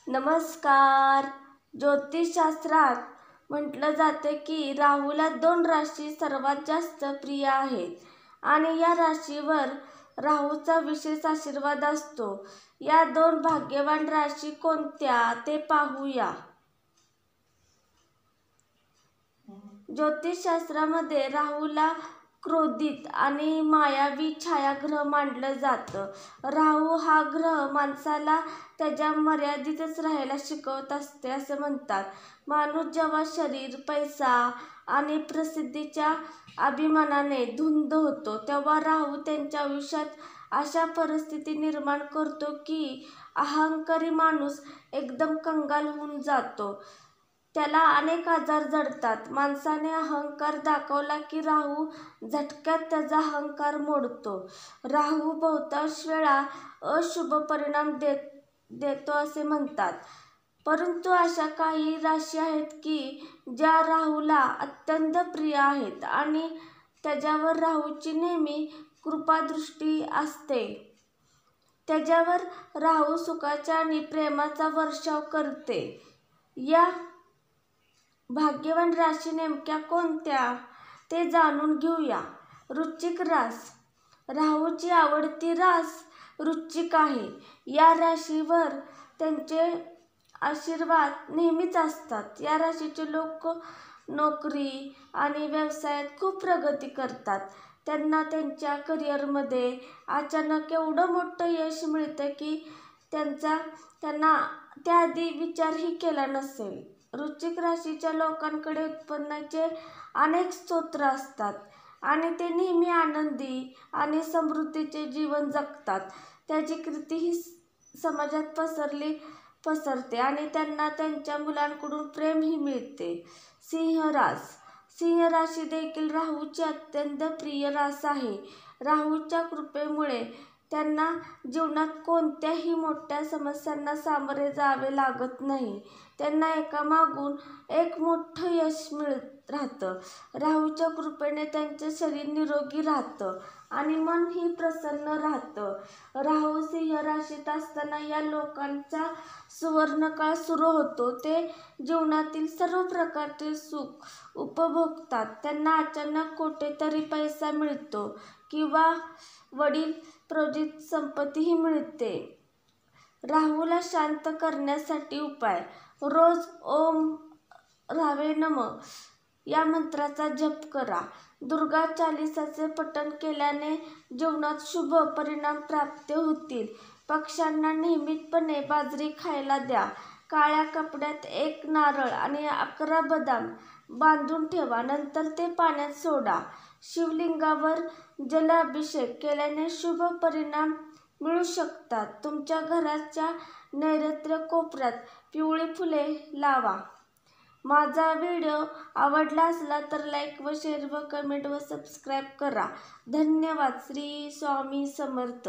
नमस्कार. ज्योतिषशास्त्रात म्हटलं जाते की राहूला 2 राशी सर्वात जास्त प्रिय आहेत आणि या राशीवर राहूचा विशेष आशीर्वाद असतो. या 2 भाग्यवान राशी कोणत्या ते पाहूया. ज्योतिषशास्त्रामध्ये राहूला क्रोधित आणि मायावी छायाग्रह मानलं जातं. राहू हा ग्रह माणसाला त्याच्या मर्यादेतच राहायला शिकवत असते असं म्हणतात. माणूस जेव्हा शरीर, पैसा आणि प्रसिद्धीच्या अभिमानाने धुंद होतो तेव्हा राहू त्यांच्या आयुष्यात अशा परिस्थिती निर्माण करतो की अहंकारी माणूस एकदम कंगाल होऊन जातो. त्याला अनेक आजार जडतात. माणसाने अहंकार दाखवला की राहू झटक्यात त्याचा अहंकार मोडतो. राहू बहुतांश वेळा अशुभ परिणाम देतो असे म्हणतात. परंतु अशा काही राशी आहेत की ज्या राहूला अत्यंत प्रिय आहेत आणि त्याच्यावर राहूची नेहमी कृपादृष्टी असते. त्याच्यावर राहू सुखाचा आणि प्रेमाचा वर्षाव करते. या भाग्यवान राशी नेमक्या कोणत्या ते जाणून घेऊया. वृश्चिक रास. राहूची आवडती रास वृश्चिक आहे. या राशीवर त्यांचे आशीर्वाद नेहमीच असतात. या राशीचे लोक नोकरी आणि व्यवसायात खूप प्रगती करतात. त्यांना त्यांच्या करिअरमध्ये अचानक एवढं मोठं यश मिळतं की त्यांना त्याआधी विचारही केला नसेल. वृश्चिक राशीच्या लोकांकडे उत्पन्नाचे अनेक स्रोत असतात आणि ते नेहमी आनंदी आणि समृद्धीचे जीवन जगतात. त्याची कीर्ती ही समाजात पसरते आणि त्यांना त्यांच्या मुलांकडून प्रेमही मिळते. सिंह रास. सिंह राशी देखील राहूची अत्यंत प्रिय रास आहे. राहूच्या कृपेमुळे त्यांना जीवनात कोणत्याही मोठ्या समस्यांना सामोरे जावे लागत नाही. त्यांना एकामागून एक मोठं यश मिळत राहतं. राहूच्या कृपेने त्यांचे शरीर निरोगी राहतं आणि मनही प्रसन्न राहतं. राहू सिंह राशीत असताना या लोकांचा सुवर्णकाळ सुरू होतो. ते जीवनातील सर्व प्रकारचे सुख उपभोगतात. त्यांना अचानक कुठेतरी पैसा मिळतो किंवा वडील प्रोजित संपत्तीही मिळते. राहूला शांत करण्यासाठी उपाय. रोज ओम रावे नमः या मंत्राचा जप करा. दुर्गा चालीसाचे पठण केल्याने जीवनात शुभ परिणाम प्राप्त होतील. पक्ष्यांना नियमितपणे बाजरी खायला द्या. काळ्या कपड्यात 1 नारळ आणि 11 बदाम बांधून ठेवा. नंतर ते पाण्यात सोडा. शिवलिंगावर जलाभिषेक केल्याने शुभ परिणाम मिळू शकतात. तुमच्या घराच्या नैऋत्य कोपऱ्यात पिवळी फुले लावा. माझा व्हिडिओ आवडला असला तर लाईक व शेअर व कमेंट व सबस्क्राईब करा. धन्यवाद. श्री स्वामी समर्थ.